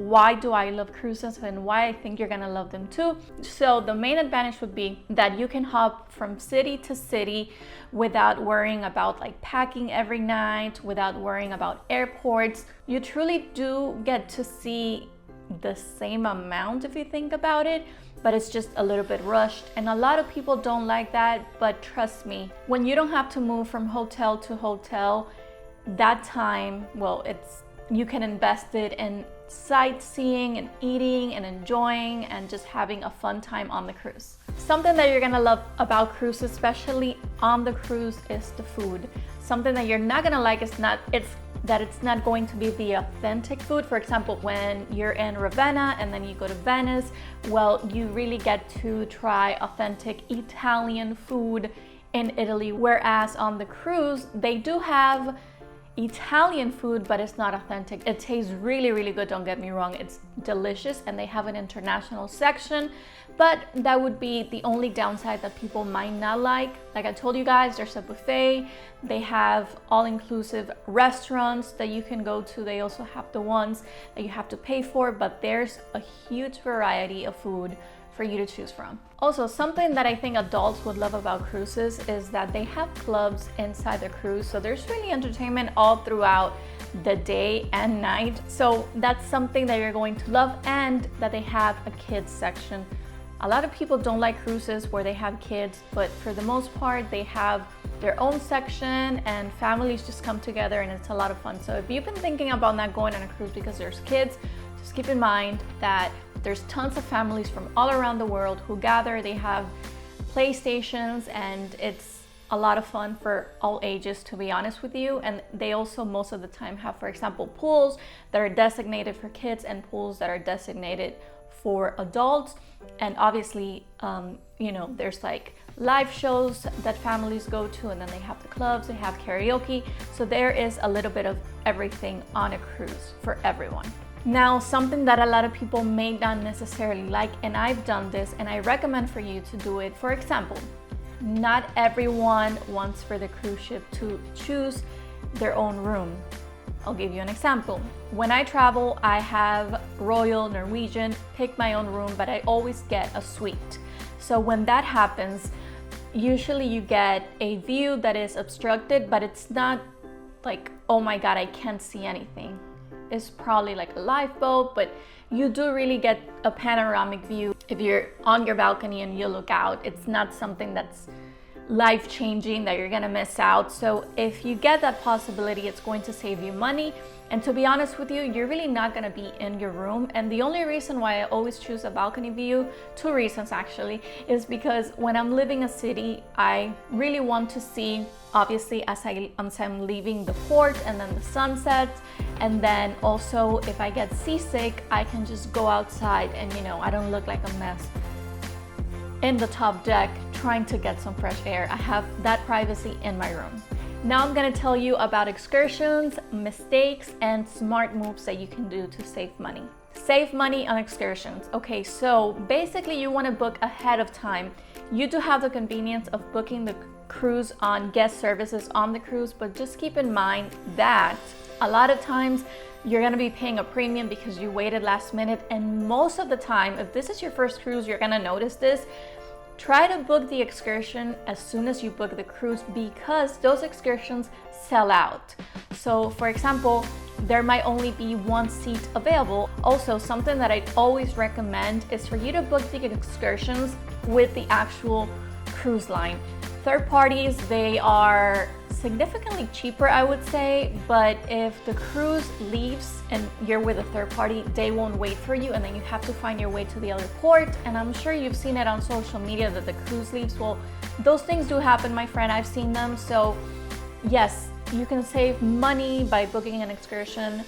why do I love cruises and why I think you're gonna love them too. So the main advantage would be that you can hop from city to city without worrying about like packing every night, without worrying about airports. You truly do get to see the same amount if you think about it, but it's just a little bit rushed, and a lot of people don't like that. But trust me, when you don't have to move from hotel to hotel, that time, well, you can invest it in sightseeing and eating and enjoying and just having a fun time on the cruise. Something that you're gonna love about cruises, especially on the cruise, is the food. Something that you're not gonna like is it's not going to be the authentic food. For example, when you're in Ravenna and then you go to Venice, well, you really get to try authentic Italian food in Italy, whereas on the cruise, they do have Italian food, but it's not authentic. It tastes really, really good, don't get me wrong. It's delicious, and they have an international section, but that would be the only downside that people might not like. Like I told you guys, there's a buffet. They have all-inclusive restaurants that you can go to. They also have the ones that you have to pay for, but there's a huge variety of food for you to choose from. Also, something that I think adults would love about cruises is that they have clubs inside the cruise, so there's really entertainment all throughout the day and night. So that's something that you're going to love, and that they have a kids section. A lot of people don't like cruises where they have kids, but for the most part, they have their own section and families just come together, and it's a lot of fun. So if you've been thinking about not going on a cruise because there's kids, just keep in mind that there's tons of families from all around the world who gather. They have playstations, and it's a lot of fun for all ages, to be honest with you. And they also most of the time have, for example, pools that are designated for kids and pools that are designated for adults. And obviously, there's like live shows that families go to, and then they have the clubs, they have karaoke. So there is a little bit of everything on a cruise for everyone. Now, something that a lot of people may not necessarily like, and I've done this and I recommend for you to do it. For example, not everyone wants for the cruise ship to choose their own room. I'll give you an example. When I travel, I have Royal Norwegian, pick my own room, but I always get a suite. So when that happens, usually you get a view that is obstructed, but it's not like, oh my God, I can't see anything. It's probably like a lifeboat, but you do really get a panoramic view. If you're on your balcony and you look out, it's not something that's life-changing that you're gonna miss out. So if you get that possibility, it's going to save you money. And to be honest with you, you're really not gonna be in your room. And the only reason why I always choose a balcony view, two reasons actually, is because when I'm leaving a city, I really want to see, obviously, as I'm leaving the port, and then the sunset. And then also, if I get seasick, I can just go outside and, I don't look like a mess in the top deck trying to get some fresh air. I have that privacy in my room. Now I'm gonna tell you about excursions, mistakes, and smart moves that you can do to save money. Save money on excursions. Okay, so basically you wanna book ahead of time. You do have the convenience of booking the cruise on guest services on the cruise, but just keep in mind that a lot of times you're gonna be paying a premium because you waited last minute, and most of the time, if this is your first cruise, you're gonna notice this. Try to book the excursion as soon as you book the cruise, because those excursions sell out. So for example, there might only be one seat available. Also, something that I always recommend is for you to book the excursions with the actual cruise line. Third parties, they are significantly cheaper, I would say, but if the cruise leaves and you're with a third party, they won't wait for you, and then you have to find your way to the other port. And I'm sure you've seen it on social media that the cruise leaves. Well, those things do happen, my friend. I've seen them. So yes, you can save money by booking an excursion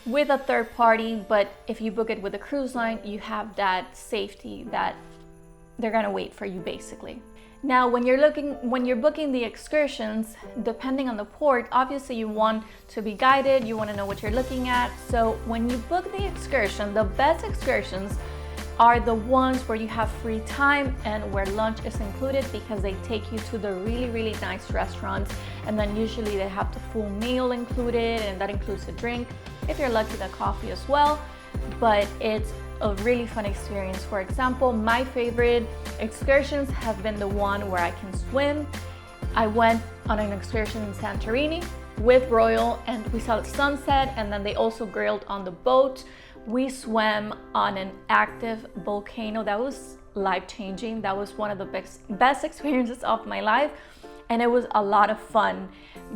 with a third party, but if you book it with a cruise line, you have that safety that they're gonna wait for you, basically. Now, when you're booking the excursions, depending on the port, obviously you want to be guided, you want to know what you're looking at. So when you book the excursion, the best excursions are the ones where you have free time and where lunch is included, because they take you to the really, really nice restaurants, and then usually they have the full meal included, and that includes a drink. If you're lucky, the coffee as well. but it's a really fun experience. For example, my favorite excursions have been the one where I can swim. I went on an excursion in Santorini with Royal, and we saw the sunset, and then they also grilled on the boat. We swam on an active volcano. That was life-changing. That was one of the best experiences of my life, and it was a lot of fun.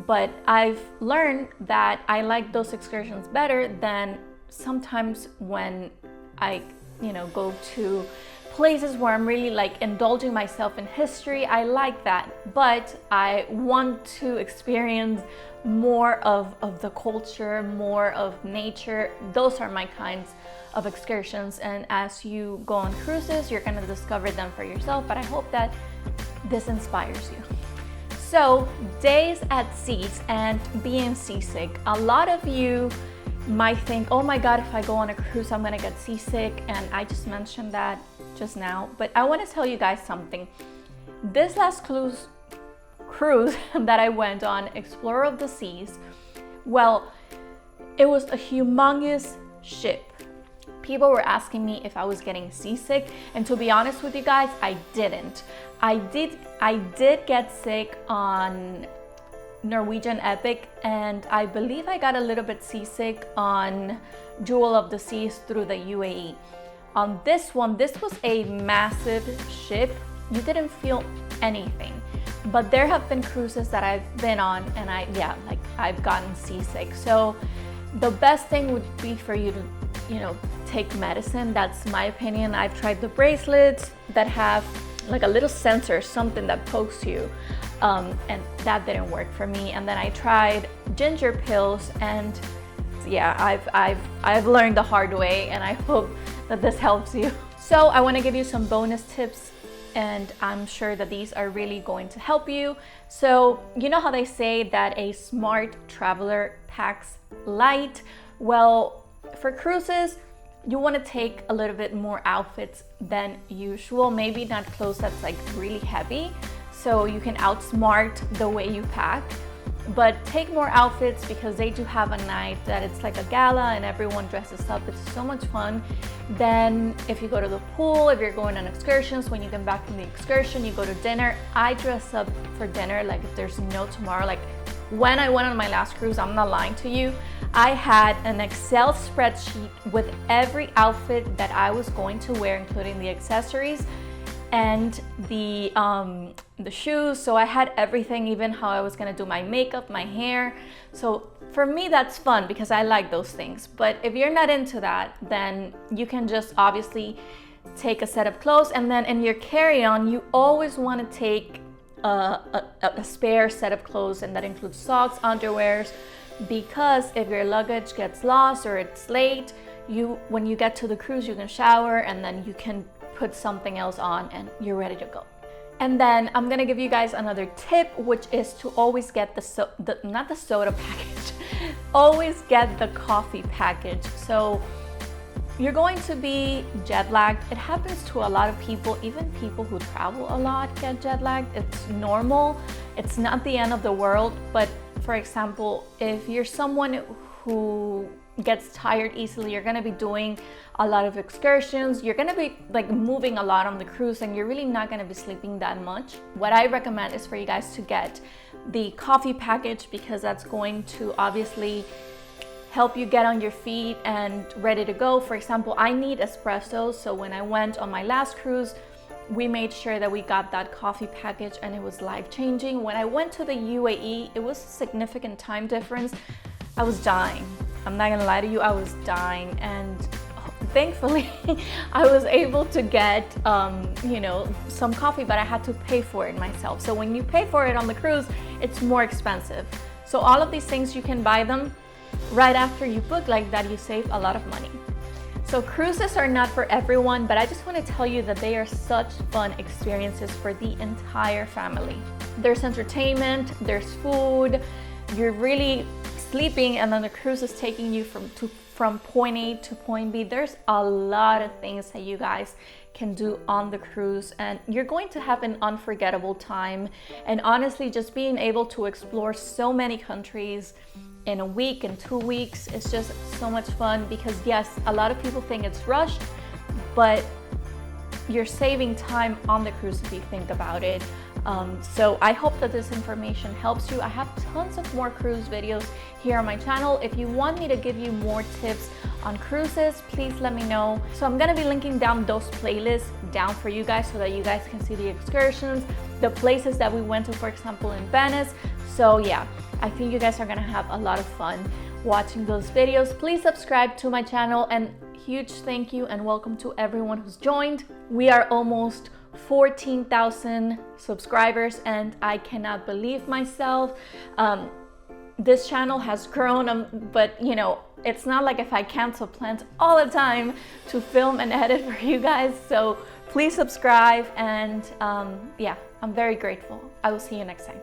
But I've learned that I like those excursions better than sometimes when I, go to places where I'm really like indulging myself in history. I like that, but I want to experience more of the culture, more of nature. Those are my kinds of excursions, and as you go on cruises, you're gonna discover them for yourself, but I hope that this inspires you. So, days at seas and being seasick. A lot of you might think, oh my God, if I go on a cruise, I'm gonna get seasick, and I just mentioned that just now, but I wanna tell you guys something. This last cruise that I went on, Explorer of the Seas, well, it was a humongous ship. People were asking me if I was getting seasick, and to be honest with you guys, I didn't. I did get sick on Norwegian Epic, and I believe I got a little bit seasick on Jewel of the Seas through the UAE. On this one, this was a massive ship. You didn't feel anything. But there have been cruises that I've been on, and I've gotten seasick. So the best thing would be for you to, take medicine. That's my opinion. I've tried the bracelets that have like a little sensor, something that pokes you, and that didn't work for me. And then I tried ginger pills, and I've learned the hard way, and I hope that this helps you. So I want to give you some bonus tips, and I'm sure that these are really going to help you. So you know how they say that a smart traveler packs light? Well, for cruises, you want to take a little bit more outfits than usual. Maybe not clothes that's like really heavy, so you can outsmart the way you pack. But take more outfits, because they do have a night that it's like a gala and everyone dresses up. It's so much fun. Then if you go to the pool, if you're going on excursions, when you come back from the excursion, you go to dinner. I dress up for dinner like if there's no tomorrow. Like when I went on my last cruise, I'm not lying to you, I had an Excel spreadsheet with every outfit that I was going to wear, including the accessories and the shoes. So I had everything, even how I was gonna do my makeup, my hair. So for me, that's fun because I like those things. But if you're not into that, then you can just obviously take a set of clothes, and then in your carry-on, you always wanna take a spare set of clothes, and that includes socks, underwears, because if your luggage gets lost or it's late, when you get to the cruise, you can shower and then you can put something else on and you're ready to go. And then I'm gonna give you guys another tip, which is to always get not the soda package, always get the coffee package. So you're going to be jet lagged. It happens to a lot of people, even people who travel a lot get jet lagged. It's normal, it's not the end of the world. But for example, if you're someone who gets tired easily, you're gonna be doing a lot of excursions, you're gonna be like moving a lot on the cruise, and you're really not gonna be sleeping that much. What I recommend is for you guys to get the coffee package, because that's going to obviously help you get on your feet and ready to go. For example, I need espresso, so when I went on my last cruise, we made sure that we got that coffee package, and it was life-changing. When I went to the UAE, it was a significant time difference. I was dying. I'm not gonna lie to you, I was dying, and thankfully I was able to get some coffee, but I had to pay for it myself. So when you pay for it on the cruise, it's more expensive. So all of these things, you can buy them right after you book, like that you save a lot of money. So cruises are not for everyone, but I just want to tell you that they are such fun experiences for the entire family. There's entertainment, there's food, you're really sleeping, and then the cruise is taking you from point A to point B. There's a lot of things that you guys can do on the cruise, and you're going to have an unforgettable time. And honestly, just being able to explore so many countries in a week, in 2 weeks. It's just so much fun because yes, a lot of people think it's rushed, but you're saving time on the cruise if you think about it. So I hope that this information helps you. I have tons of more cruise videos here on my channel. If you want me to give you more tips on cruises, please let me know. So I'm gonna be linking down those playlists down for you guys so that you guys can see the excursions, the places that we went to, for example, in Venice. So yeah, I think you guys are gonna have a lot of fun watching those videos. Please subscribe to my channel, and huge thank you and welcome to everyone who's joined. We are almost 14,000 subscribers and I cannot believe myself. This channel has grown, but you know, it's not like if I cancel plans all the time to film and edit for you guys. So please subscribe, and yeah, I'm very grateful. I will see you next time.